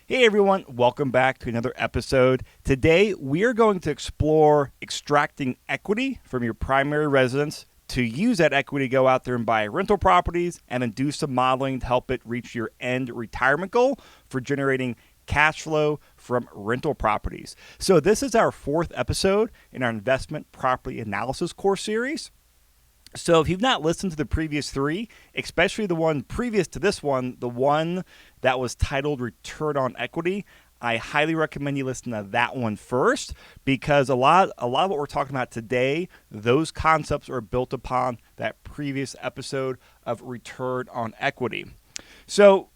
Hey everyone, welcome back to another episode. Today we are going to explore extracting equity from your primary residence to use that equity to go out there and buy rental properties and then do some modeling to help it reach your end retirement goal for generating cash flow from rental properties. So this is our fourth episode in our investment property analysis course series. So if you've not listened to the previous three, especially the one previous to this one, the one that was titled Return on Equity, I highly recommend you listen to that one first because a lot of what we're talking about today, those concepts are built upon that previous episode of Return on Equity. So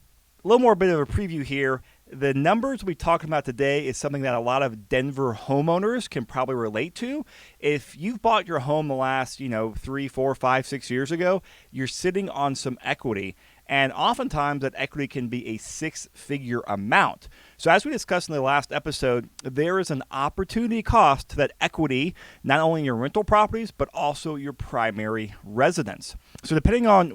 a little more bit of a preview here. The numbers we talk about today is something that a lot of Denver homeowners can probably relate to. If you've bought your home the last, 3, 4, 5, 6 years ago, you're sitting on some equity. And oftentimes that equity can be a six-figure amount. So as we discussed in the last episode, there is an opportunity cost to that equity, not only in your rental properties, but also your primary residence. So depending on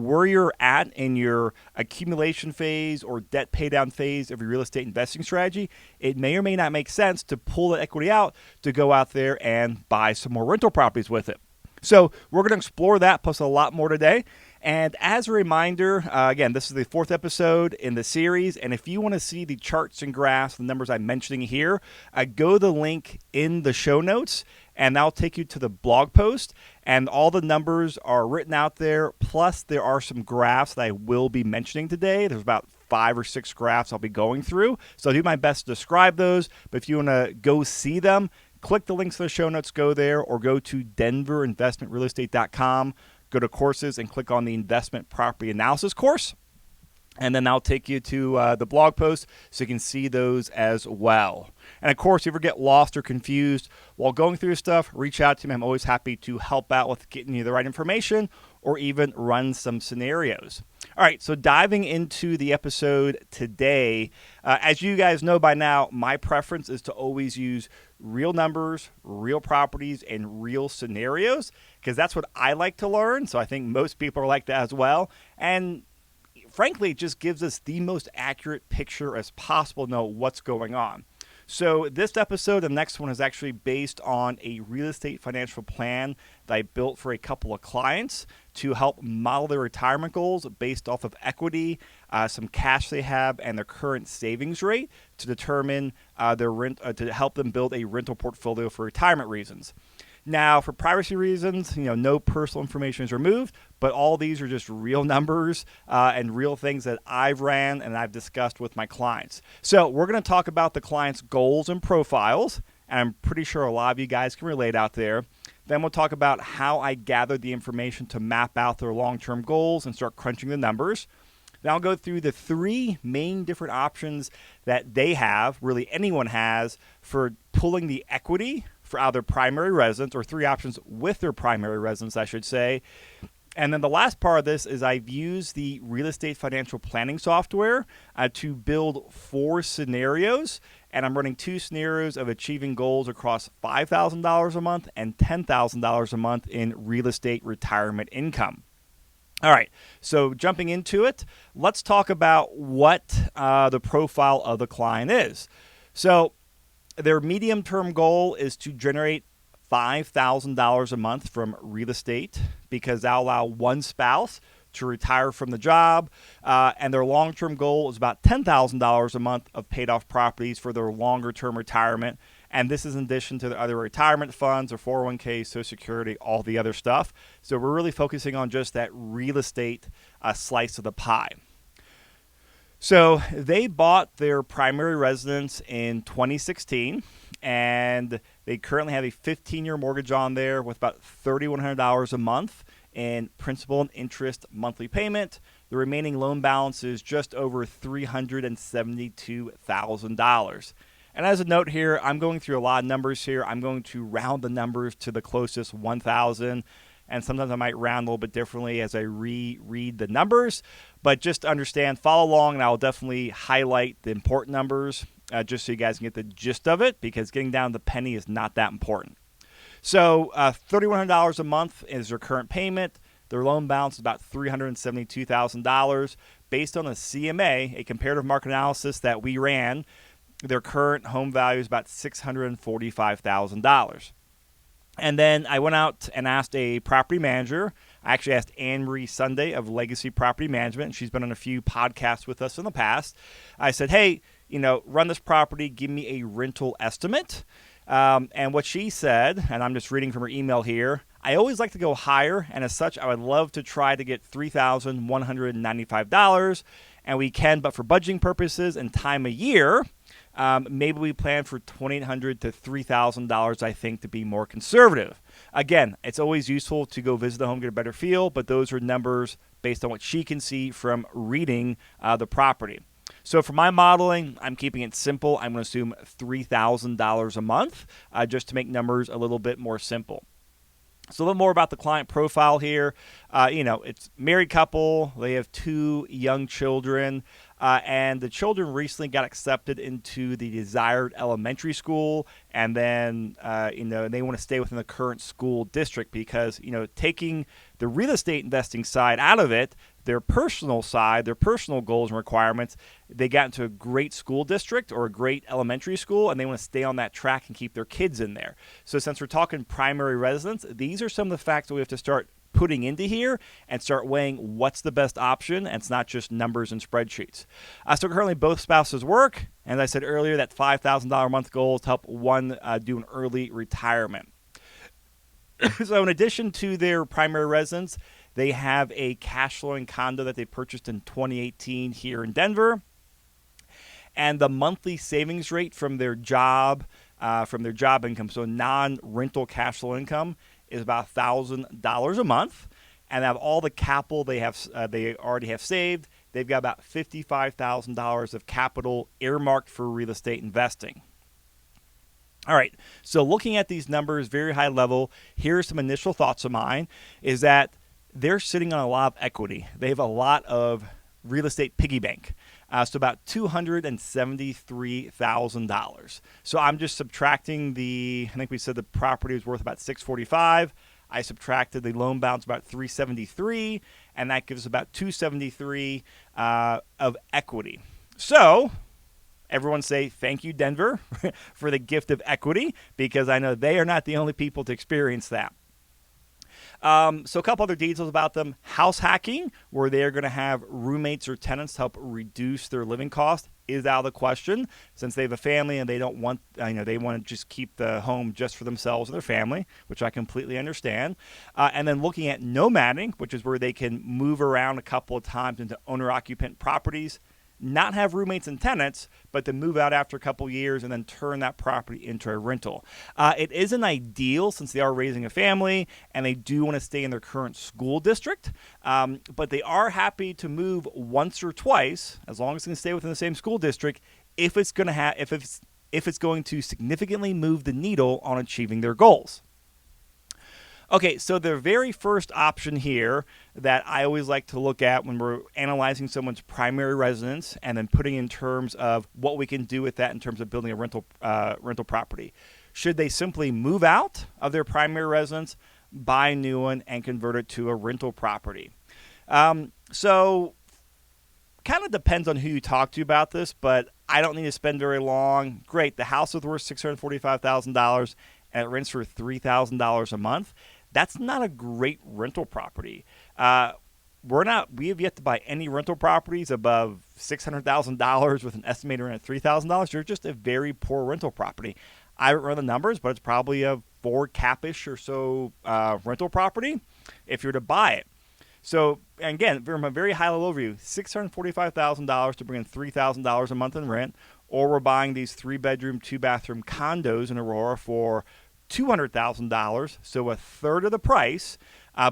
where you're at in your accumulation phase or debt paydown phase of your real estate investing strategy, it may or may not make sense to pull that equity out to go out there and buy some more rental properties with it. So we're going to explore that plus a lot more today. And as a reminder, again, this is the fourth episode in the series. And if you want to see the charts and graphs, the numbers I'm mentioning here, go to the link in the show notes, and that'll take you to the blog post. And all the numbers are written out there. Plus, there are some graphs that I will be mentioning today. There's about 5 or 6 graphs I'll be going through. So I'll do my best to describe those. But if you want to go see them, click the links to the show notes, go there, or go to denverinvestmentrealestate.com. Go to courses and click on the investment property analysis course. And then that'll take you to the blog post so you can see those as well. And of course, if you ever get lost or confused while going through stuff, reach out to me. I'm always happy to help out with getting you the right information or even run some scenarios. All right, so diving into the episode today, as you guys know by now, my preference is to always use real numbers, real properties, and real scenarios because that's what I like to learn. So I think most people are like that as well. And frankly, it just gives us the most accurate picture as possible to know what's going on. So this episode, the next one, is actually based on a real estate financial plan that I built for a couple of clients to help model their retirement goals based off of equity, some cash they have, and their current savings rate to determine their rent to help them build a rental portfolio for retirement reasons. Now, for privacy reasons, no personal information is removed, but all these are just real numbers and real things that I've ran and I've discussed with my clients. So we're going to talk about the client's goals and profiles, and I'm pretty sure a lot of you guys can relate out there. Then we'll talk about how I gathered the information to map out their long-term goals and start crunching the numbers. Then I'll go through the 3 main different options that they have, really anyone has, for pulling the equity for either primary residence, or 3 options with their primary residence, I should say. And then the last part of this is I've used the real estate financial planning software to build 4 scenarios. And I'm running 2 scenarios of achieving goals across $5,000 a month and $10,000 a month in real estate retirement income. All right, so jumping into it, let's talk about what the profile of the client is. So their medium-term goal is to generate $5,000 a month from real estate because that'll allow one spouse to retire from the job. And their long-term goal is about $10,000 a month of paid-off properties for their longer-term retirement. And this is in addition to the other retirement funds or 401k, Social Security, all the other stuff. So we're really focusing on just that real estate slice of the pie. So they bought their primary residence in 2016, and they currently have a 15-year mortgage on there with about $3,100 a month in principal and interest monthly payment. The remaining loan balance is just over $372,000. And as a note here, I'm going through a lot of numbers here. I'm going to round the numbers to the closest 1,000. And sometimes I might round a little bit differently as I reread the numbers. But just understand, follow along, and I'll definitely highlight the important numbers just so you guys can get the gist of it, because getting down to the penny is not that important. So $3,100 a month is their current payment. Their loan balance is about $372,000. Based on a CMA, a comparative market analysis that we ran, their current home value is about $645,000. And then I went out and asked a property manager. I actually asked Anne-Marie Sunday of Legacy Property Management, and she's been on a few podcasts with us in the past. I said, hey, run this property, give me a rental estimate. And what she said, and I'm just reading from her email here, I always like to go higher, and as such, I would love to try to get $3,195, and we can, but for budgeting purposes and time of year, maybe we plan for $2,800 to $3,000, I think, to be more conservative. Again, it's always useful to go visit the home, get a better feel, but those are numbers based on what she can see from reading the property. So for my modeling, I'm keeping it simple. I'm going to assume $3,000 a month just to make numbers a little bit more simple. So a little more about the client profile here. It's a married couple. They have 2 young children, and the children recently got accepted into the desired elementary school, and then they want to stay within the current school district because taking the real estate investing side out of it, their personal side, their personal goals and requirements, they got into a great school district or a great elementary school, and they want to stay on that track and keep their kids in there. So since we're talking primary residence, these are some of the facts that we have to start putting into here and start weighing what's the best option, and it's not just numbers and spreadsheets. So currently both spouses work, and as I said earlier, that $5,000 a month goal is to help one do an early retirement. So in addition to their primary residence, they have a cash flowing condo that they purchased in 2018 here in Denver. And the monthly savings rate from their job income, so non-rental cash flow income, is about $1,000 a month. And out of all the capital they already have saved, they've got about $55,000 of capital earmarked for real estate investing. All right, so looking at these numbers, very high level, here are some initial thoughts of mine, is that they're sitting on a lot of equity. They have a lot of real estate piggy bank, so about $273,000. So I'm just subtracting I think we said the property was worth about $645. I subtracted the loan balance about $373, and that gives about $273 of equity. So everyone say thank you, Denver, for the gift of equity, because I know they are not the only people to experience that. So a couple other details about them. House hacking, where they are going to have roommates or tenants to help reduce their living cost, is out of the question since they have a family and they don't want, they want to just keep the home just for themselves and their family, which I completely understand. And then looking at nomading, which is where they can move around a couple of times into owner-occupant properties, not have roommates and tenants, but to move out after a couple years and then turn that property into a rental. It isn't ideal since they are raising a family and they do want to stay in their current school district, but they are happy to move once or twice, as long as they can stay within the same school district, if it's going to significantly move the needle on achieving their goals. Okay, so the very first option here that I always like to look at when we're analyzing someone's primary residence and then putting in terms of what we can do with that in terms of building a rental property. Should they simply move out of their primary residence, buy a new one, and convert it to a rental property? So kind of depends on who you talk to about this, but I don't need to spend very long. Great, the house is worth $645,000 and it rents for $3,000 a month. That's not a great rental property. We have yet to buy any rental properties above $600,000 with an estimated rent of $3,000. They're just a very poor rental property. I haven't run the numbers, but it's probably a 4 cap-ish or so rental property if you're to buy it. So, again, from a very high-level overview, $645,000 to bring in $3,000 a month in rent, or we're buying these 3-bedroom, 2-bathroom condos in Aurora for $200,000, so a third of the price,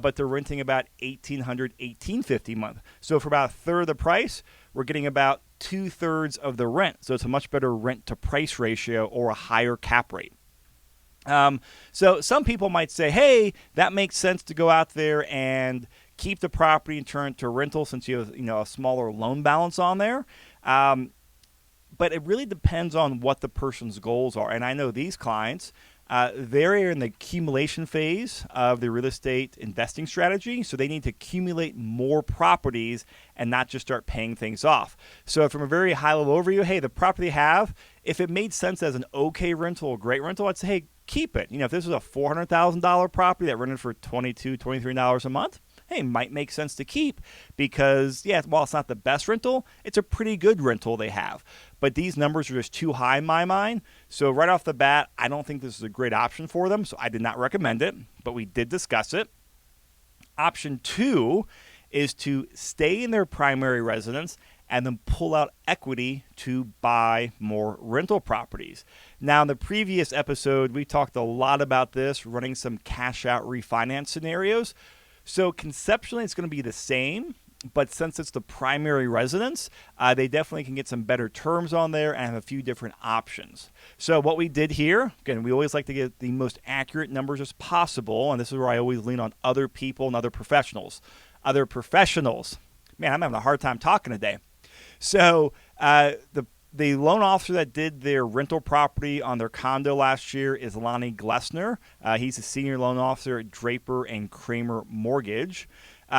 but they're renting about $1,800, $1,850 a month. So for about a third of the price, we're getting about 2/3 of the rent. So it's a much better rent-to-price ratio or a higher cap rate. So some people might say, hey, that makes sense to go out there and keep the property and turn it to a rental since you have a smaller loan balance on there. But it really depends on what the person's goals are. And I know these clients, They're in the accumulation phase of the real estate investing strategy, so they need to accumulate more properties and not just start paying things off. So from a very high-level overview, hey, the property they have, if it made sense as an okay rental or great rental, I'd say, hey, keep it. If this was a $400,000 property that rented for $22, $23 a month, hey, might make sense to keep because, yeah, while it's not the best rental, it's a pretty good rental they have. But these numbers are just too high in my mind. So right off the bat, I don't think this is a great option for them. So I did not recommend it, but we did discuss it. Option 2 is to stay in their primary residence and then pull out equity to buy more rental properties. Now, in the previous episode, we talked a lot about this, running some cash out refinance scenarios. So conceptually, it's going to be the same, but since it's the primary residence, they definitely can get some better terms on there and have a few different options. So what we did here, again, we always like to get the most accurate numbers as possible, and this is where I always lean on other people and other professionals. Man, I'm having a hard time talking today. So the loan officer that did their rental property on their condo last year is Lonnie Glessner. He's a senior loan officer at Draper and Kramer Mortgage.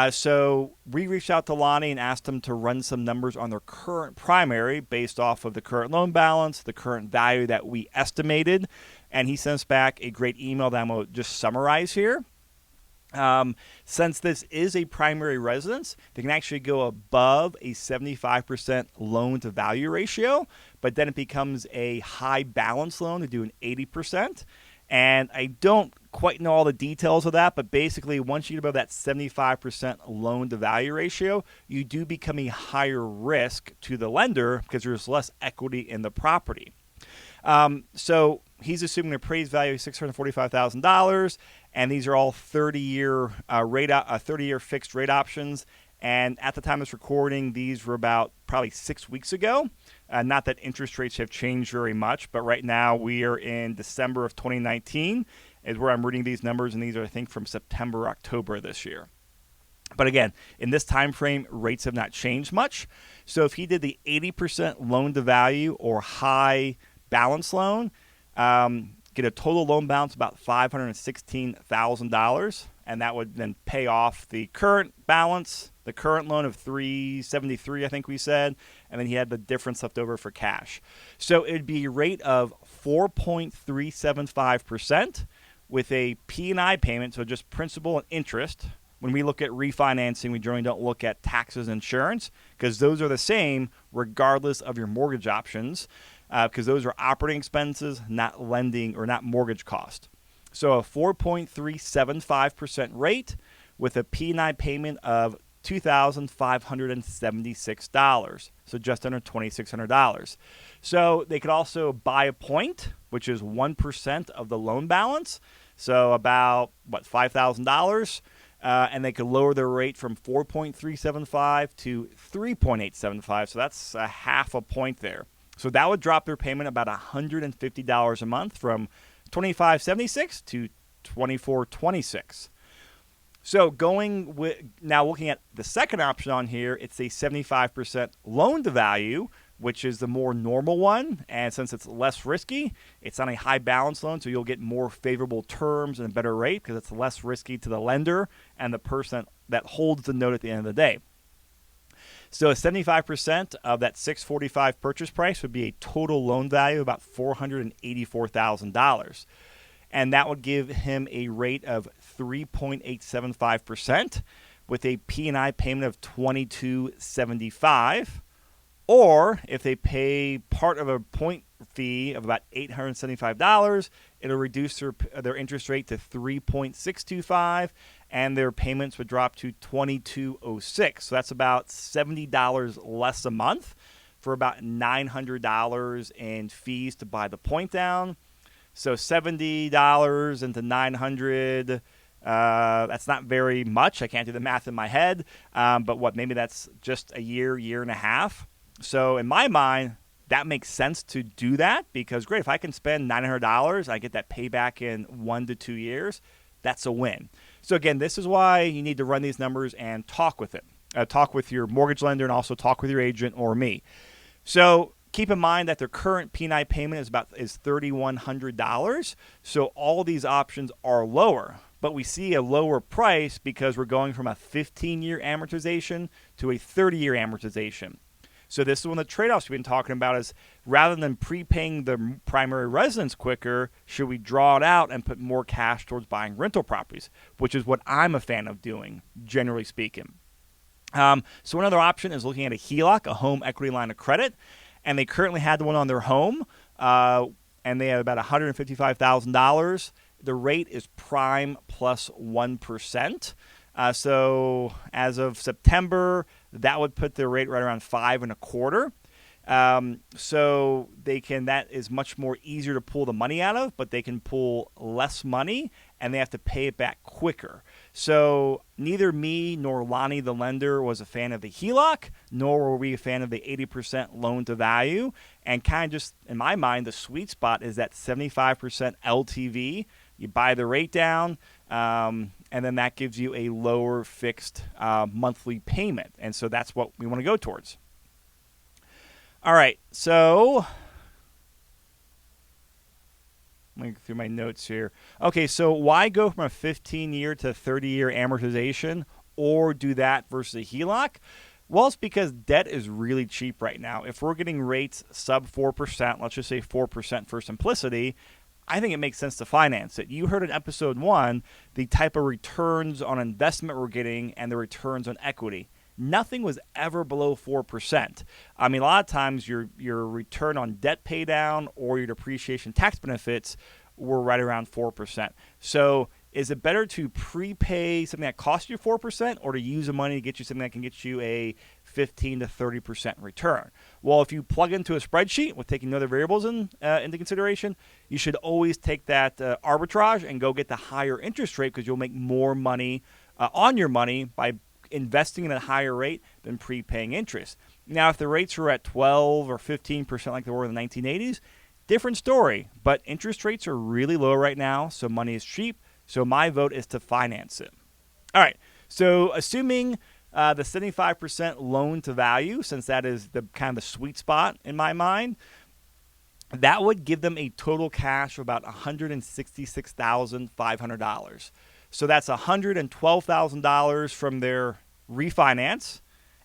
So we reached out to Lonnie and asked him to run some numbers on their current primary based off of the current loan balance, the current value that we estimated. And he sent us back a great email that I'm going to just summarize here. Since this is a primary residence, they can actually go above a 75% loan to value ratio, but then it becomes a high balance loan to do an 80%. And I don't quite know all the details of that, but basically once you get above that 75% loan to value ratio, you do become a higher risk to the lender because there's less equity in the property. So he's assuming an appraised value of $645,000, and these are all 30-year fixed rate options. And at the time of this recording, these were about probably 6 weeks ago. Not that interest rates have changed very much, but right now we are in December of 2019 is where I'm reading these numbers, and these are, I think, from September, October this year. But again, in this time frame, rates have not changed much. So if he did the 80% loan to value or high balance loan, get a total loan balance about $516,000, and that would then pay off the current balance, the current loan of $373, I think we said, and then he had the difference left over for cash. So it would be a rate of 4.375% with a P&I payment, so just principal and interest. When we look at refinancing, we generally don't look at taxes and insurance because those are the same regardless of your mortgage options. Because those are operating expenses, not lending or not mortgage cost. So a 4.375% rate with a P&I payment of $2,576, so just under $2,600. So they could also buy a point, which is 1% of the loan balance, so about, $5,000, and they could lower their rate from 4.375 to 3.875, so that's a half a point there. So that would drop their payment about $150 a month from $2,576 to $2,426. So now looking at the second option on here, it's a 75% loan to value, which is the more normal one. And since it's less risky, it's on a high balance loan, so you'll get more favorable terms and a better rate because it's less risky to the lender and the person that holds the note at the end of the day. So 75% of that $645 purchase price would be a total loan value of about $484,000. And that would give him a rate of 3.875% with a P&I payment of $22.75. Or if they pay part of a point fee of about $875, it'll reduce their interest rate to 3.625, and their payments would drop to $22.06. So that's about $70 less a month for about $900 in fees to buy the point down. So $70 into $900. That's not very much. I can't do the math in my head, but maybe that's just a year and a half. So in my mind, that makes sense to do that because, great, if I can spend $900, I get that payback in 1 to 2 years, that's a win. So again, this is why you need to run these numbers and talk with it. Talk with your mortgage lender and also talk with your agent or me. So Keep in mind that their current P&I payment is $3,100. So all these options are lower, but we see a lower price because we're going from a 15-year amortization to a 30-year amortization. So this is one of the trade-offs we've been talking about is rather than prepaying the primary residence quicker, should we draw it out and put more cash towards buying rental properties, which is what I'm a fan of doing, generally speaking. So another option is looking at a HELOC, a home equity line of credit, and they currently had one on their home, and they had about $155,000. The rate is prime plus 1%. So as of September, that would put their rate right around 5.25%. So that is much more easier to pull the money out of, but they can pull less money and they have to pay it back quicker. So neither me nor Lonnie, the lender, was a fan of the HELOC, nor were we a fan of the 80% loan to value. And kind of just, in my mind, the sweet spot is that 75% LTV. You buy the rate down, and then that gives you a lower fixed monthly payment. And so that's what we want to go towards. All right, so let me go through my notes here. Okay, so why go from a 15-year to 30-year amortization or do that versus a HELOC? Well, it's because debt is really cheap right now. If we're getting rates sub 4%, let's just say 4% for simplicity, I think it makes sense to finance it. You heard in episode 1 the type of returns on investment we're getting and the returns on equity. Nothing was ever below 4%. I mean, a lot of times your return on debt pay down or your depreciation tax benefits were right around 4%. So is it better to prepay something that costs you 4% or to use the money to get you something that can get you a 15 to 30% return? Well, if you plug into a spreadsheet with taking other variables into consideration, you should always take that arbitrage and go get the higher interest rate because you'll make more money on your money by investing in a higher rate than prepaying interest. Now, if the rates are at 12 or 15% like they were in the 1980s, different story. But interest rates are really low right now, so money is cheap. So my vote is to finance it. All right, so assuming the 75% loan to value, since that is the kind of the sweet spot in my mind, that would give them a total cash of about $166,500. So that's $112,000 from their refinance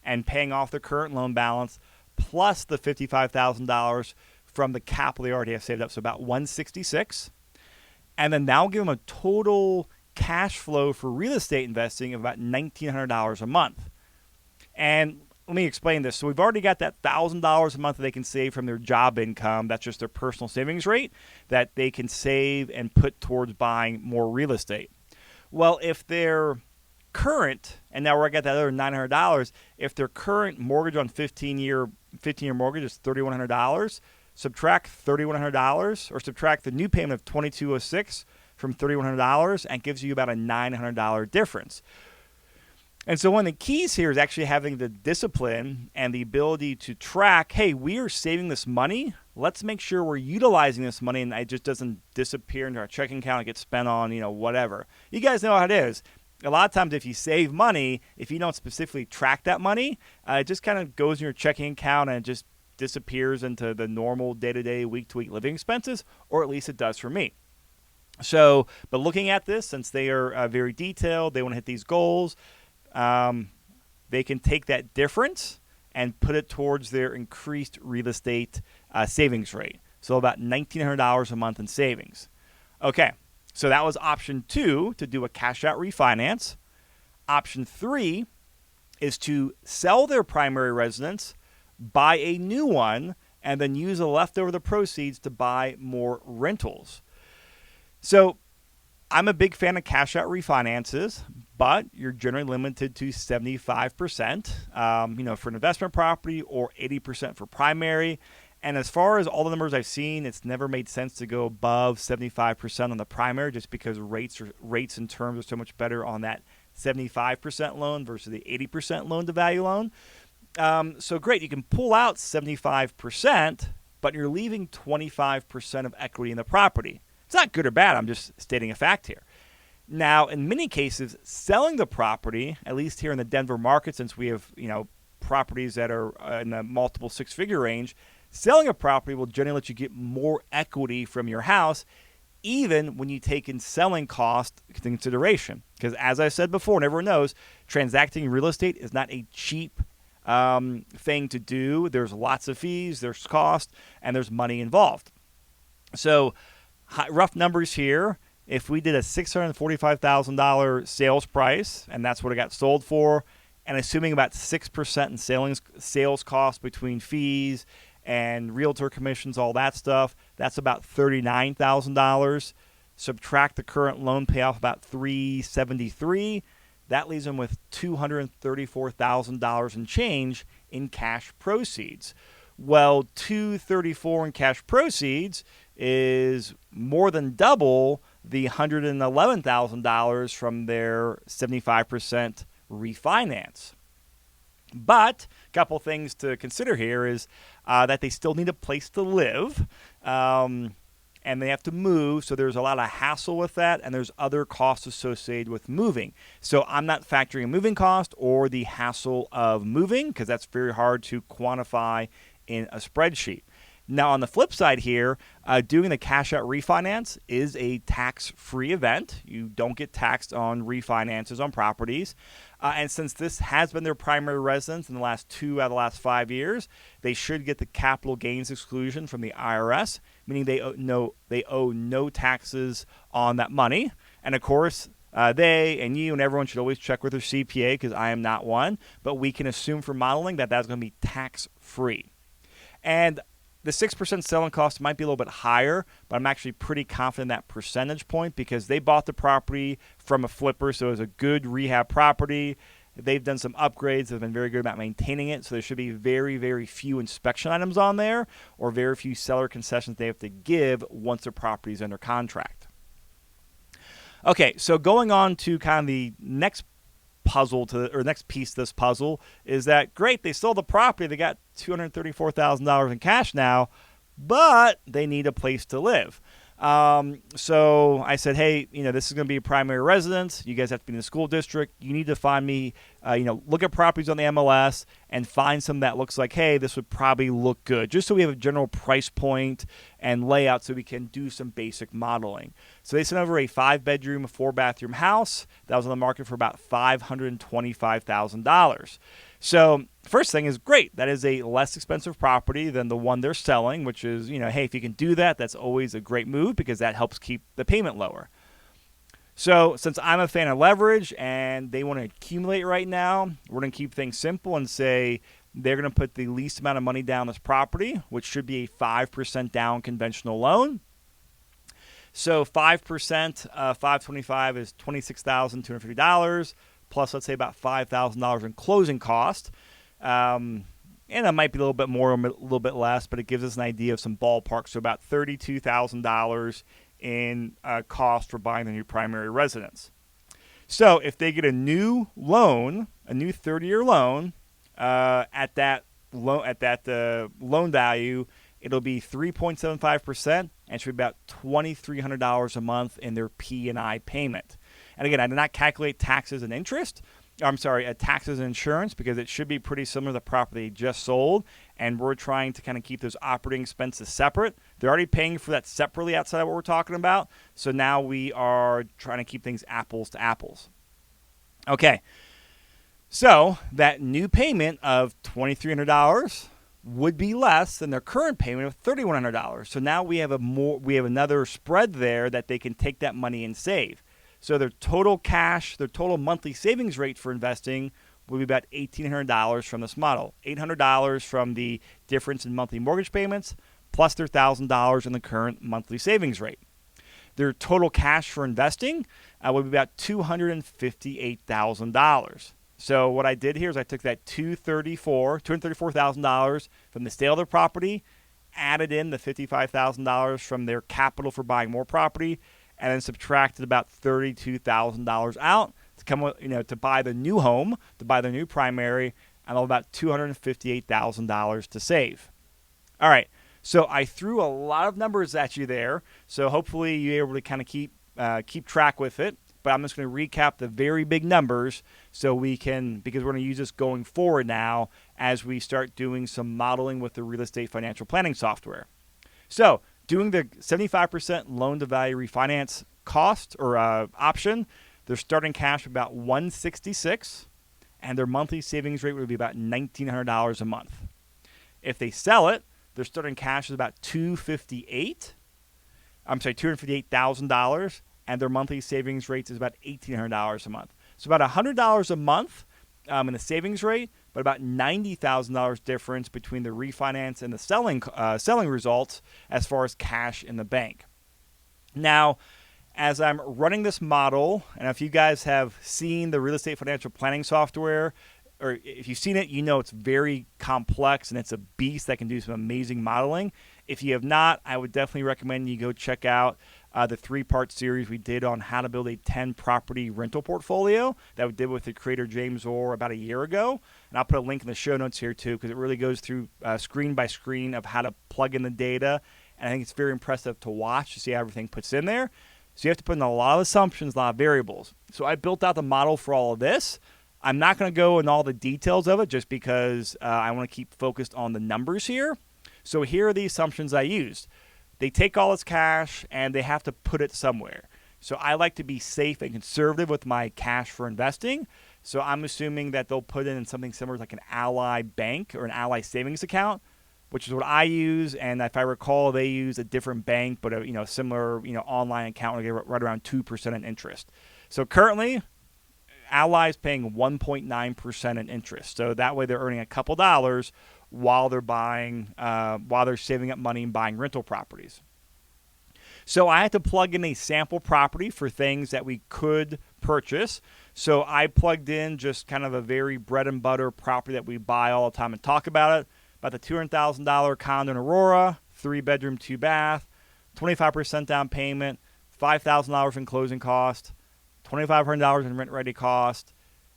and paying off their current loan balance, plus the $55,000 from the capital they already have saved up, so about $166,000. And then that'll give them a total cash flow for real estate investing of about $1,900 a month. And let me explain this. So we've already got that $1,000 a month that they can save from their job income. That's just their personal savings rate that they can save and put towards buying more real estate. Well, if their current, and now we're at that other $900, if their current mortgage on 15-year mortgage is $3,100, subtract $3,100 or subtract the new payment of $2,206 from $3,100 and it gives you about a $900 difference. And so one of the keys here is actually having the discipline and the ability to track, hey, we are saving this money. Let's make sure we're utilizing this money and it just doesn't disappear into our checking account and get spent on, whatever. You guys know how it is. A lot of times if you save money, if you don't specifically track that money, it just kind of goes in your checking account and it just disappears into the normal day-to-day, week-to-week living expenses, or at least it does for me. So, but looking at this, since they are very detailed, they want to hit these goals, they can take that difference and put it towards their increased real estate savings rate. So about $1,900 a month in savings. Okay, so that was option 2, to do a cash-out refinance. Option 3 is to sell their primary residence, buy a new one, and then use the leftover proceeds to buy more rentals. So I'm a big fan of cash-out refinances, but you're generally limited to 75%, for an investment property or 80% for primary. And as far as all the numbers I've seen, it's never made sense to go above 75% on the primary just because rates and terms are so much better on that 75% loan versus the 80% loan to value loan. So great, you can pull out 75%, but you're leaving 25% of equity in the property. It's not good or bad. I'm just stating a fact here. Now, in many cases, selling the property, at least here in the Denver market, since we have, properties that are in the multiple six-figure range, selling a property will generally let you get more equity from your house, even when you take in selling cost into consideration. Because as I said before, and everyone knows, transacting real estate is not a cheap thing to do. There's lots of fees, there's cost, and there's money involved. So rough numbers here. If we did a $645,000 sales price, and that's what it got sold for, and assuming about 6% in sales costs between fees and realtor commissions, all that stuff, that's about $39,000. Subtract the current loan payoff, about $373,000. That leaves them with $234,000 in change in cash proceeds. Well, $234,000 in cash proceeds is more than double the $111,000 from their 75% refinance. But a couple things to consider here is that they still need a place to live, and they have to move, so there's a lot of hassle with that, and there's other costs associated with moving. So I'm not factoring a moving cost or the hassle of moving, because that's very hard to quantify in a spreadsheet. Now, on the flip side here, doing the cash out refinance is a tax-free event. You don't get taxed on refinances on properties. And since this has been their primary residence in the last 2 out of the last 5 years, they should get the capital gains exclusion from the IRS, meaning they owe no taxes on that money. And of course, they and you and everyone should always check with their CPA, because I am not one, but we can assume for modeling that that's going to be tax-free. And the 6% selling cost might be a little bit higher, but I'm actually pretty confident in that percentage point, because they bought the property from a flipper, so it was a good rehab property. They've done some upgrades. They've been very good about maintaining it, so there should be very, very few inspection items on there, or very few seller concessions they have to give once the property is under contract. Okay, so going on to kind of the next next piece of this puzzle is that, great, they sold the property, they got $234,000 in cash now, but they need a place to live. So I said, hey, this is going to be a primary residence. You guys have to be in the school district. You need to find me, look at properties on the MLS and find some that looks like, hey, this would probably look good, just so we have a general price point and layout so we can do some basic modeling. So they sent over a 5-bedroom, 4-bathroom house that was on the market for about $525,000. So first thing is, great. That is a less expensive property than the one they're selling, which is, hey, if you can do that, that's always a great move, because that helps keep the payment lower. So since I'm a fan of leverage and they want to accumulate right now, we're going to keep things simple and say they're going to put the least amount of money down this property, which should be a 5% down conventional loan. So 5%, $525 is $26,250. Plus, let's say about $5,000 in closing cost. And it might be a little bit more, a little bit less, but it gives us an idea of some ballpark. So about $32,000 in cost for buying the new primary residence. So if they get a new loan, a new 30-year loan, at that loan value, it'll be 3.75%, and should be about $2,300 a month in their P&I payment. And again, I did not calculate taxes and interest. Taxes and insurance, because it should be pretty similar to the property just sold, and we're trying to kind of keep those operating expenses separate. They're already paying for that separately outside of what we're talking about, so now we are trying to keep things apples to apples. Okay, so that new payment of $2,300 would be less than their current payment of $3,100. So now we have another spread there that they can take that money and save. So their total monthly savings rate for investing will be about $1,800 from this model. $800 from the difference in monthly mortgage payments, plus their $1,000 in the current monthly savings rate. Their total cash for investing will be about $258,000. So what I did here is I took that $234,000 from the sale of their property, added in the $55,000 from their capital for buying more property, and then subtracted about $32,000 out to come, to buy the new home, to buy the new primary, and about $258,000 to save. All right, so I threw a lot of numbers at you there, so hopefully you're able to kind of keep track with it. but I'm just going to recap the very big numbers so we can, because we're going to use this going forward now as we start doing some modeling with the real estate financial planning software. So doing the 75% loan to value refinance cost or option, their starting cash about $166, and their monthly savings rate would be about $1,900 a month. If they sell it, their starting cash is about $258,000, and their monthly savings rate is about $1,800 a month. So about $100 a month in the savings rate, but about $90,000 difference between the refinance and the selling results as far as cash in the bank. Now, as I'm running this model, and if you guys have seen the real estate financial planning software, or if you've seen it, you know it's very complex and it's a beast that can do some amazing modeling. If you have not, I would definitely recommend you go check out the 3-part series we did on how to build a 10-property rental portfolio that we did with the creator James Orr about a year ago. And I'll put a link in the show notes here too, because it really goes through screen by screen of how to plug in the data. And I think it's very impressive to watch to see how everything puts in there. So you have to put in a lot of assumptions, a lot of variables. So I built out the model for all of this. I'm not going to go in all the details of it just because I want to keep focused on the numbers here. So here are the assumptions I used. They take all this cash and they have to put it somewhere. So I like to be safe and conservative with my cash for investing. So I'm assuming that they'll put it in something similar like an Ally bank or an Ally savings account, which is what I use. And if I recall, they use a different bank, but a similar online account will get right around 2% in interest. So currently, Ally is paying 1.9% in interest. So that way they're earning a couple dollars while they're saving up money and buying rental properties. So I had to plug in a sample property for things that we could purchase. So I plugged in just kind of a very bread and butter property that we buy all the time and talk about it. About the $200,000 condo in Aurora, 3-bedroom, 2-bath, 25% down payment, $5,000 in closing cost, $2,500 in rent-ready cost,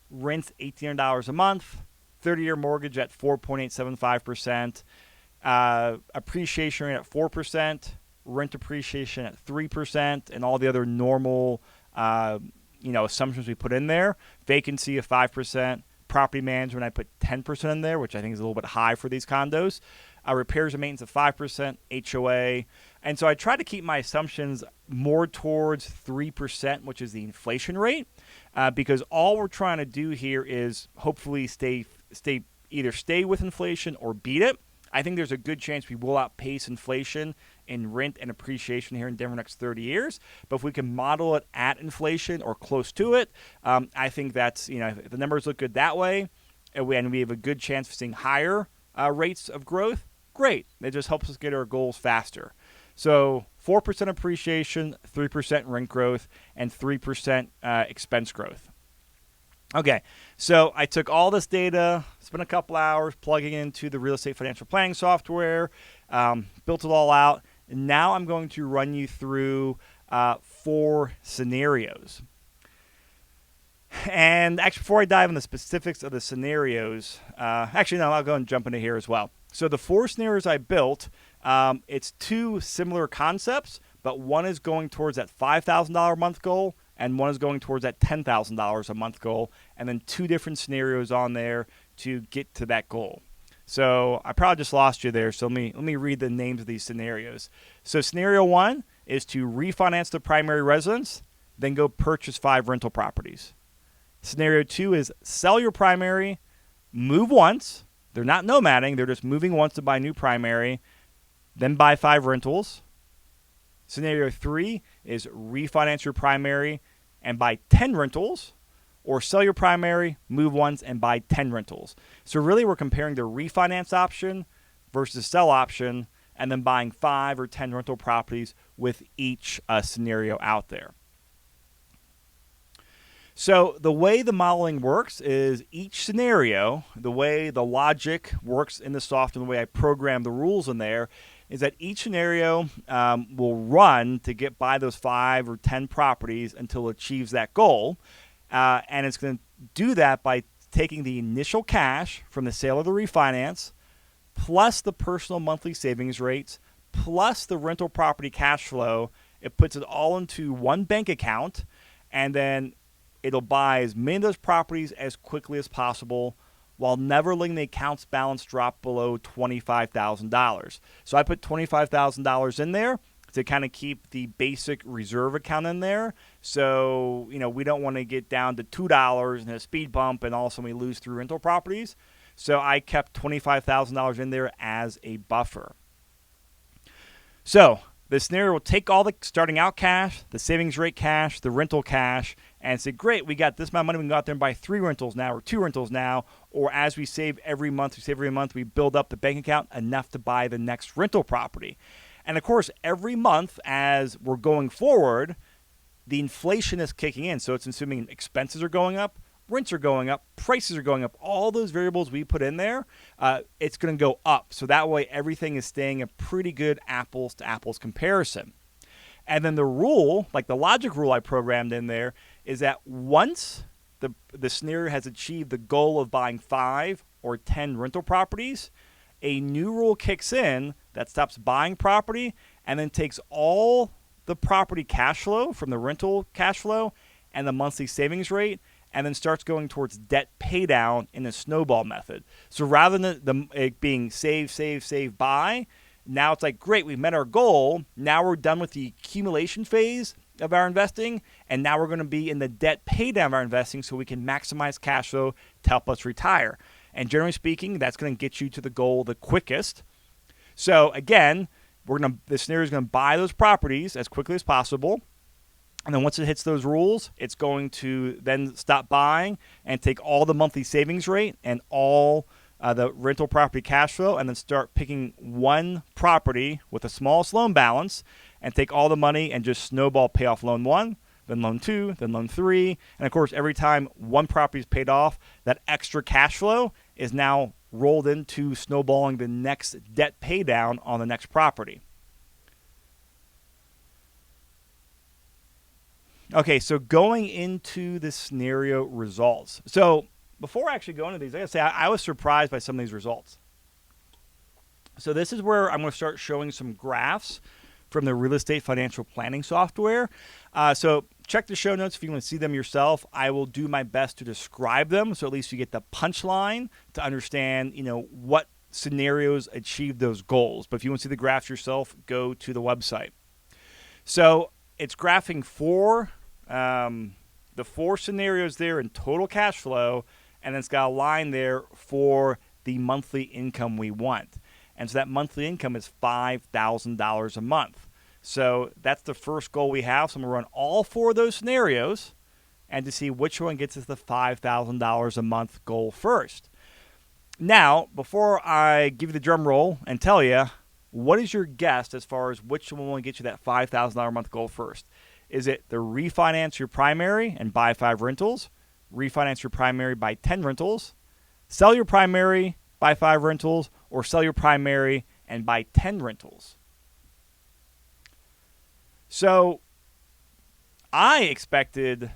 rents $1,800 a month, 30-year mortgage at 4.875%, appreciation rate at 4%, rent appreciation at 3%, and all the other normal assumptions we put in there. Vacancy of 5%. Property management, I put 10% in there, which I think is a little bit high for these condos. Repairs and maintenance of 5%, HOA. And so I try to keep my assumptions more towards 3%, which is the inflation rate, because all we're trying to do here is hopefully stay with inflation or beat it. I think there's a good chance we will outpace inflation in rent and appreciation here in Denver next 30 years. But if we can model it at inflation or close to it, I think that's, if the numbers look good that way, and we have a good chance of seeing higher rates of growth, great. It just helps us get our goals faster. So 4% appreciation, 3% rent growth, and 3% expense growth. Okay, so I took all this data, spent a couple hours plugging into the real estate financial planning software, built it all out, and now I'm going to run you through 4 scenarios. And actually, before I dive into the specifics of the scenarios, I'll go and jump into here as well. So the 4 scenarios I built, it's 2 similar concepts, but one is going towards that $5,000 a month goal, and one is going towards that $10,000 a month goal, and then 2 different scenarios on there to get to that goal. So I probably just lost you there, so let me read the names of these scenarios. So scenario 1 is to refinance the primary residence, then go purchase 5 rental properties. Scenario 2 is sell your primary, move once. They're not nomading, they're just moving once to buy a new primary, then buy 5 rentals. Scenario 3 is refinance your primary and buy 10 rentals, or sell your primary, move once, and buy 10 rentals. So really we're comparing the refinance option versus the sell option, and then buying 5 or 10 rental properties with each scenario out there. So the way the modeling works is each scenario, the way the logic works in the software, the way I program the rules in there, is that each scenario will run to get by those 5 or 10 properties until it achieves that goal. And it's going to do that by taking the initial cash from the sale of the refinance, plus the personal monthly savings rates, plus the rental property cash flow. It puts it all into one bank account. and then it'll buy as many of those properties as quickly as possible while never letting the account's balance drop below $25,000. So I put $25,000 in there to kind of keep the basic reserve account in there. So, we don't want to get down to $2 and a speed bump and all of a sudden we lose 3 rental properties. So I kept $25,000 in there as a buffer. So the scenario will take all the starting out cash, the savings rate cash, the rental cash, and say, great, we got this amount of money. We can go out there and buy 3 rentals now or 2 rentals now. Or as we save every month, we build up the bank account enough to buy the next rental property. And of course, every month as we're going forward, the inflation is kicking in. So it's assuming expenses are going up, rents are going up, prices are going up. All those variables we put in there, it's going to go up. So that way, everything is staying a pretty good apples to apples comparison. And then the rule, like the logic rule I programmed in there, is that once the scenario has achieved the goal of buying 5 or 10 rental properties, a new rule kicks in that stops buying property and then takes all the property cash flow from the rental cash flow and the monthly savings rate and then starts going towards debt pay down in a snowball method. So rather than it being save, buy, now it's like, great, we've met our goal. Now we're done with the accumulation phase of our investing, and now we're going to be in the debt pay down of our investing so we can maximize cash flow to help us retire. And generally speaking, that's going to get you to the goal the quickest. So again, the scenario is going to buy those properties as quickly as possible. And then once it hits those rules, it's going to then stop buying and take all the monthly savings rate and all the rental property cash flow and then start picking one property with the smallest loan balance and take all the money and just snowball pay off loan 1, then loan 2, then loan 3. And of course, every time one property is paid off, that extra cash flow is now rolled into snowballing the next debt pay down on the next property. Okay, so going into the scenario results. So before I actually go into these, I gotta say I was surprised by some of these results. So this is where I'm going to start showing some graphs from the real estate financial planning software. So check the show notes if you want to see them yourself. I will do my best to describe them, so at least you get the punchline to understand, what scenarios achieve those goals. But if you want to see the graphs yourself, go to the website. So it's graphing the 4 scenarios there in total cash flow, and then it's got a line there for the monthly income we want. And so that monthly income is $5,000 a month. So that's the first goal we have. So I'm going to run all 4 of those scenarios and to see which one gets us the $5,000 a month goal first. Now, before I give you the drum roll and tell you, what is your guess as far as which one will get you that $5,000 a month goal first? Is it the refinance your primary and buy 5 rentals, refinance your primary, buy 10 rentals, sell your primary, buy 5 rentals, or sell your primary and buy 10 rentals? So I expected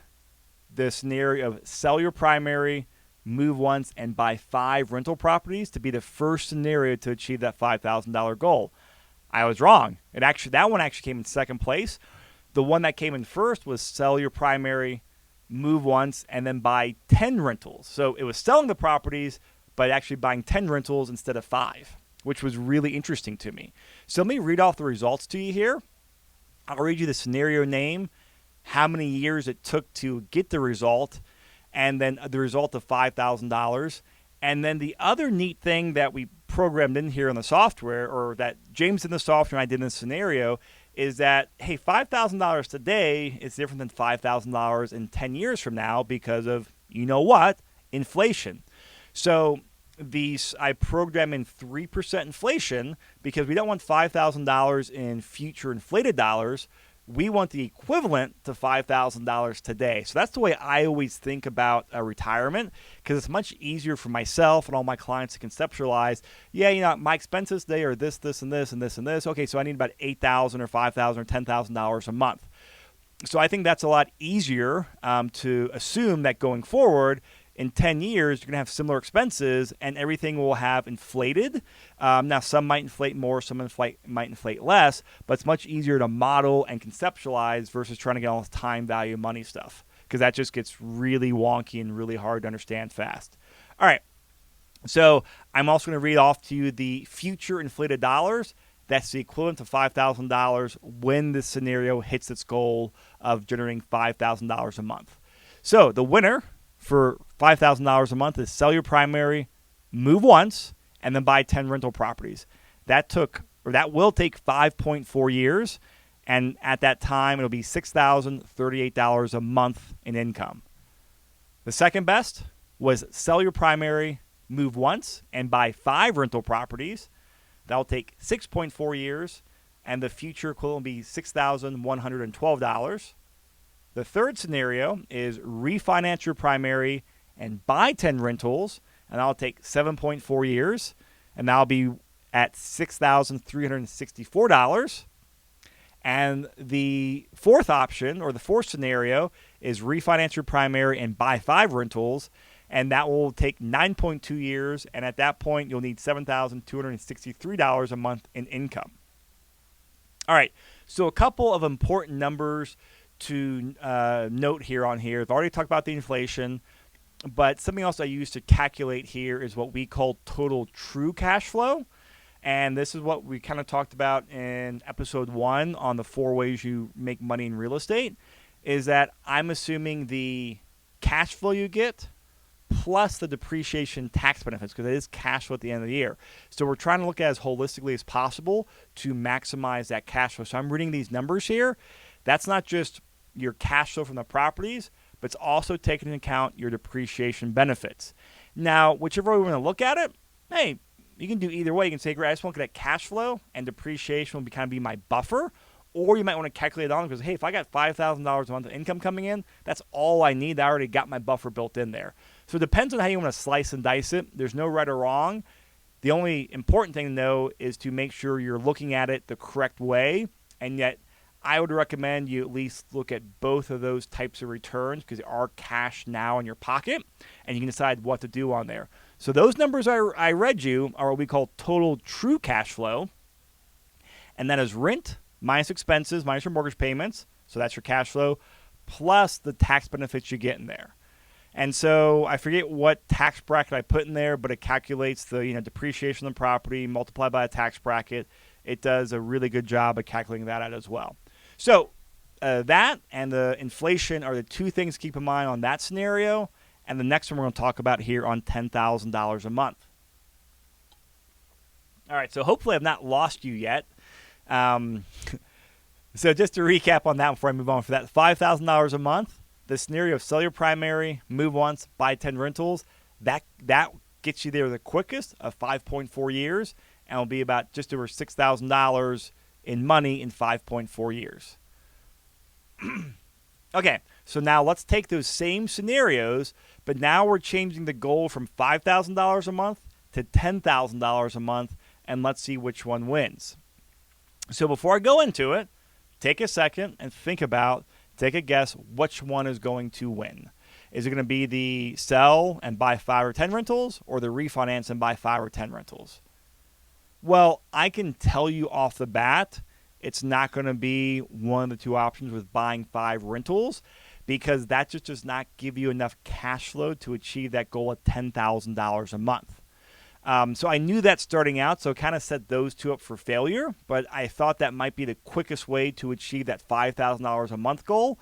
the scenario of sell your primary, move once, and buy 5 rental properties to be the first scenario to achieve that $5,000 goal. I was wrong. That one actually came in second place. The one that came in first was sell your primary, move once, and then buy 10 rentals. So it was selling the properties, but actually buying 10 rentals instead of 5, which was really interesting to me. So let me read off the results to you here. I'll read you the scenario name, how many years it took to get the result, and then the result of $5,000. And then the other neat thing that we programmed in here in the software, or that James in the software and I did in the scenario, is that, hey, $5,000 today is different than $5,000 in 10 years from now because of, inflation. So I program in 3% inflation because we don't want $5,000 in future inflated dollars. We want the equivalent to $5,000 today. So that's the way I always think about retirement, because it's much easier for myself and all my clients to conceptualize, my expenses today are this, and this, and this, and this. Okay, so I need about $8,000 or $5,000 or $10,000 a month. So I think that's a lot easier to assume that going forward, in 10 years, you're going to have similar expenses and everything will have inflated. Now, some might inflate more, some might inflate less, but it's much easier to model and conceptualize versus trying to get all this time value money stuff, because that just gets really wonky and really hard to understand fast. All right. So I'm also going to read off to you the future inflated dollars. That's the equivalent to $5,000 when this scenario hits its goal of generating $5,000 a month. So the winner for $5,000 a month is sell your primary, move once, and then buy 10 rental properties. That will take 5.4 years, and at that time it'll be $6,038 a month in income. The second best was sell your primary, move once, and buy 5 rental properties. That'll take 6.4 years, and the future equivalent will be $6,112. The third scenario is refinance your primary and buy 10 rentals, and that'll take 7.4 years, and that'll be at $6,364. And the fourth option, or the fourth scenario, is refinance your primary and buy 5 rentals, and that will take 9.2 years, and at that point, you'll need $7,263 a month in income. All right, so a couple of important numbers to note here on here. I've already talked about the inflation, but something else I use to calculate here is what we call total true cash flow. And this is what we kind of talked about in episode 1 on the 4 ways you make money in real estate, is that I'm assuming the cash flow you get plus the depreciation tax benefits, because it is cash flow at the end of the year. So we're trying to look at it as holistically as possible to maximize that cash flow. So I'm reading these numbers here. That's not just your cash flow from the properties, but it's also taking into account your depreciation benefits. Now, whichever way we want to look at it, hey, you can do either way. You can say, great, I just want to look at cash flow, and depreciation will kind of be my buffer. Or you might want to calculate it on because, hey, if I got $5,000 a month of income coming in, that's all I need. I already got my buffer built in there. So it depends on how you want to slice and dice it. There's no right or wrong. The only important thing to know is to make sure you're looking at it the correct way. And yet, I would recommend you at least look at both of those types of returns because they are cash now in your pocket, and you can decide what to do on there. So those numbers I read you are what we call total true cash flow, and that is rent minus expenses minus your mortgage payments. So that's your cash flow plus the tax benefits you get in there. And so I forget what tax bracket I put in there, but it calculates the depreciation of the property multiplied by a tax bracket. It does a really good job of calculating that out as well. So that and the inflation are the two things to keep in mind on that scenario. And the next one we're going to talk about here on $10,000 a month. All right, so hopefully I've not lost you yet. So just to recap on that before I move on, for that $5,000 a month, the scenario of sell your primary, move once, buy 10 rentals, that gets you there the quickest of 5.4 years, and will be about just over $6,000 in money in 5.4 years. Okay, so now let's take those same scenarios, but now we're changing the goal from $5,000 a month to $10,000 a month, and let's see which one wins. So before I go into it, take a second and take a guess which one is going to win. Is it going to be the sell and buy 5 or 10 rentals, or the refinance and buy 5 or 10 rentals? Well, I can tell you off the bat, it's not going to be one of the two options with buying 5 rentals, because that just does not give you enough cash flow to achieve that goal of $10,000 a month. So I knew that starting out, so kind of set those two up for failure, but I thought that might be the quickest way to achieve that $5,000 a month goal,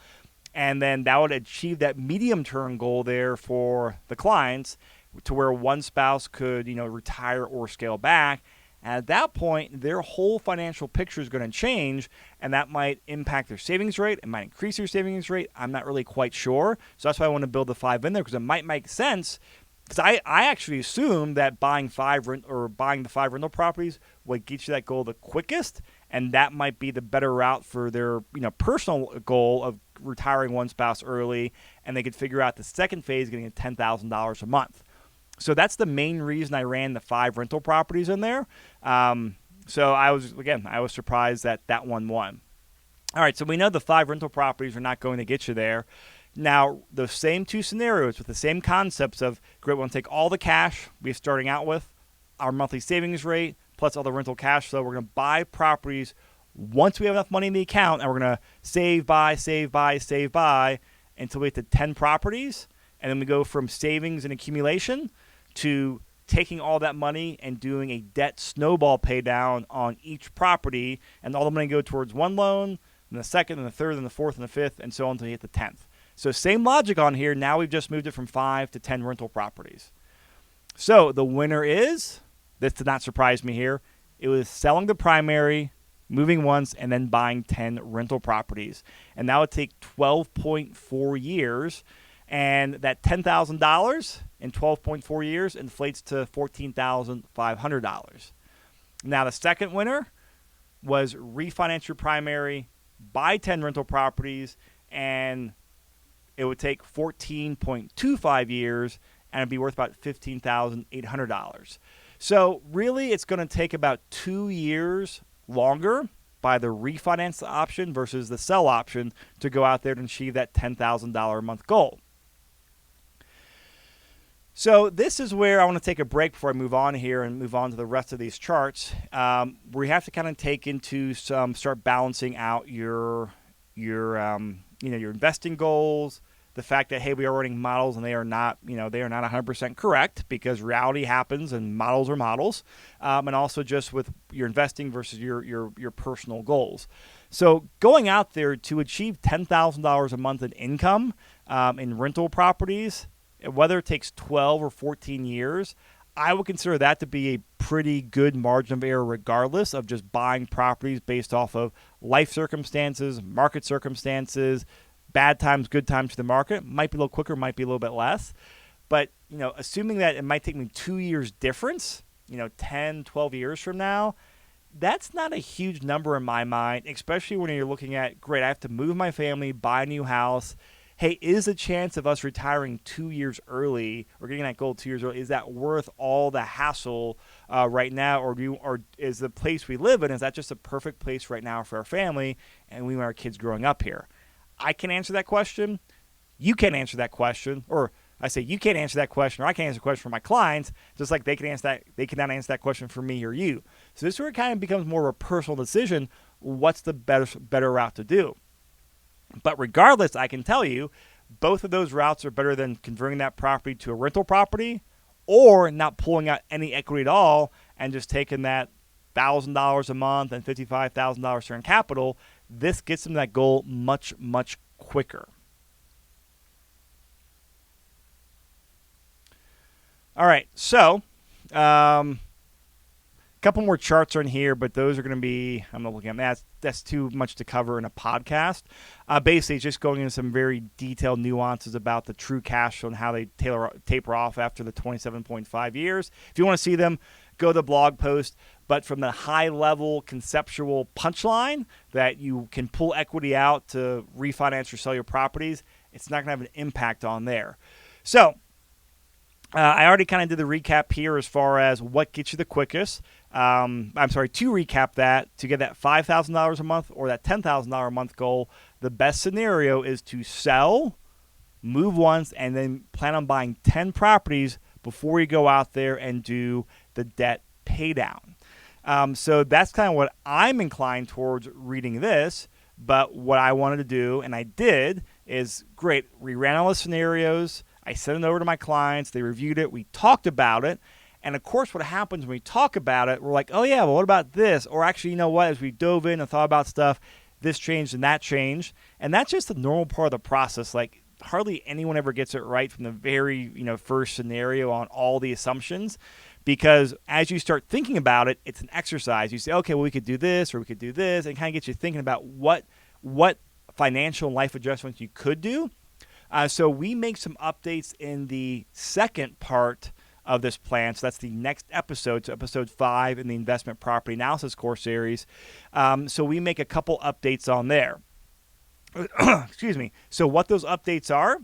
and then that would achieve that medium-term goal there for the clients to where one spouse could, retire or scale back. And at that point, their whole financial picture is going to change, and that might impact their savings rate. It might increase their savings rate. I'm not really quite sure. So that's why I want to build the 5 in there, because it might make sense. Because I actually assume that buying the 5 rental properties would get you that goal the quickest, and that might be the better route for their personal goal of retiring one spouse early, and they could figure out the second phase getting $10,000 a month. So that's the main reason I ran the 5 rental properties in there. So I was surprised that one won. All right, so we know the 5 rental properties are not going to get you there. Now, the same two scenarios with the same concepts of, great, we want to take all the cash we're starting out with, our monthly savings rate, plus all the rental cash flow. We're going to buy properties once we have enough money in the account, and we're going to save, buy until we get to 10 properties. And then we go from savings and accumulation to taking all that money and doing a debt snowball pay down on each property, and all the money go towards one loan, and the second, and the third, and the fourth, and the fifth, and so on until you hit the 10th. So same logic on here. Now we've just moved it from 5 to 10 rental properties. So the winner is, this did not surprise me here, it was selling the primary, moving once, and then buying 10 rental properties. And that would take 12.4 years. And that $10,000 in 12.4 years inflates to $14,500. Now, the second winner was refinance your primary, buy 10 rental properties, and it would take 14.25 years, and it'd be worth about $15,800. So really, it's going to take about 2 years longer by the refinance option versus the sell option to go out there and achieve that $10,000 a month goal. So this is where I want to take a break before I move on here and move on to the rest of these charts. We have to kind of take into start balancing out your investing goals, the fact that, hey, we are running models and they are not 100% correct, because reality happens and models are models, and also just with your investing versus your personal goals. So going out there to achieve $10,000 a month in income in rental properties, whether it takes 12 or 14 years, I would consider that to be a pretty good margin of error regardless of just buying properties based off of life circumstances, market circumstances, bad times, good times to the market. Might be a little quicker, might be a little bit less. But, assuming that it might take me 2 years difference, 10, 12 years from now, that's not a huge number in my mind, especially when you're looking at, great, I have to move my family, buy a new house. Hey, is the chance of us retiring 2 years early or getting that goal 2 years early, is that worth all the hassle right now? Or is the place we live in, is that just a perfect place right now for our family and we want our kids growing up here? I can answer that question. You can't answer that question. Or I say you can't answer that question, or I can't answer the question for my clients, just like they cannot answer that question for me or you. So this is where it kind of becomes more of a personal decision. What's the better route to do? But regardless, I can tell you, both of those routes are better than converting that property to a rental property, or not pulling out any equity at all and just taking that $1,000 a month and $55,000 in capital. This gets them that goal much, much quicker. All right, so couple more charts are in here, but those are going to be, I'm not looking at that. That's too much to cover in a podcast. Basically, it's just going into some very detailed nuances about the true cash flow and how they taper off after the 27.5 years. If you want to see them, go to the blog post. But from the high-level conceptual punchline that you can pull equity out to refinance or sell your properties, it's not going to have an impact on there. So I already kind of did the recap here as far as what gets you the quickest. To recap that, to get that $5,000 a month or that $10,000 a month goal, the best scenario is to sell, move once, and then plan on buying 10 properties before you go out there and do the debt pay down. So that's kind of what I'm inclined towards reading this. But what I wanted to do, and I did, is great. We ran all the scenarios. I sent it over to my clients. They reviewed it. We talked about it. And, of course, what happens when we talk about it, we're like, oh, yeah, well, what about this? Or actually, you know what, as we dove in and thought about stuff, this changed and that changed. And that's just the normal part of the process. Like, hardly anyone ever gets it right from the very, first scenario on all the assumptions. Because as you start thinking about it, it's an exercise. You say, okay, well, we could do this or we could do this, and kind of get you thinking about what financial and life adjustments you could do. So we make some updates in the second part of this plan. So that's the next episode, so episode 5 in the investment property analysis course series. So we make a couple updates on there. Excuse me. So what those updates are,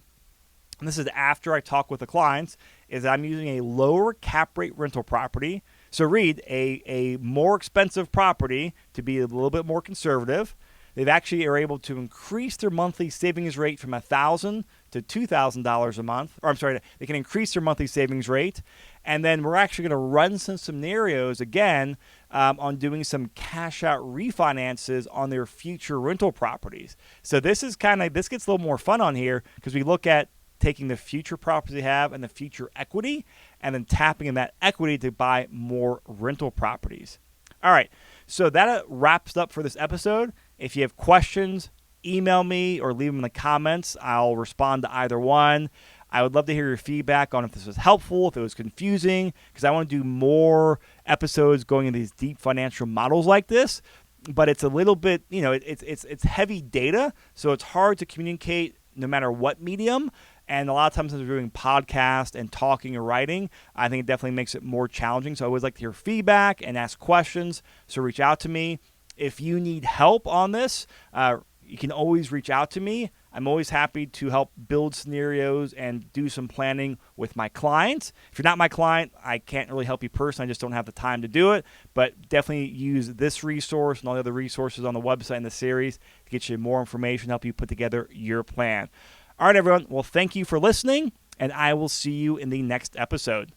and this is after I talk with the clients, is I'm using a lower cap rate rental property. So read a more expensive property to be a little bit more conservative. they've actually are able to increase their monthly savings rate from $1,000 to $2,000 a month. Or I'm sorry, they can increase their monthly savings rate. And then we're actually going to run some scenarios again on doing some cash out refinances on their future rental properties. So this gets a little more fun on here because we look at taking the future properties they have and the future equity and then tapping in that equity to buy more rental properties. All right, so that wraps up for this episode. If you have questions, email me or leave them in the comments. I'll respond to either one. I would love to hear your feedback on if this was helpful, if it was confusing, because I want to do more episodes going into these deep financial models like this. But it's a little bit, it's heavy data, so it's hard to communicate no matter what medium. And a lot of times when we're doing podcast and talking or writing, I think it definitely makes it more challenging. So I always like to hear feedback and ask questions. So reach out to me. If you need help on this, you can always reach out to me. I'm always happy to help build scenarios and do some planning with my clients. If you're not my client, I can't really help you personally. I just don't have the time to do it. But definitely use this resource and all the other resources on the website in the series to get you more information, help you put together your plan. All right, everyone. Well, thank you for listening, and I will see you in the next episode.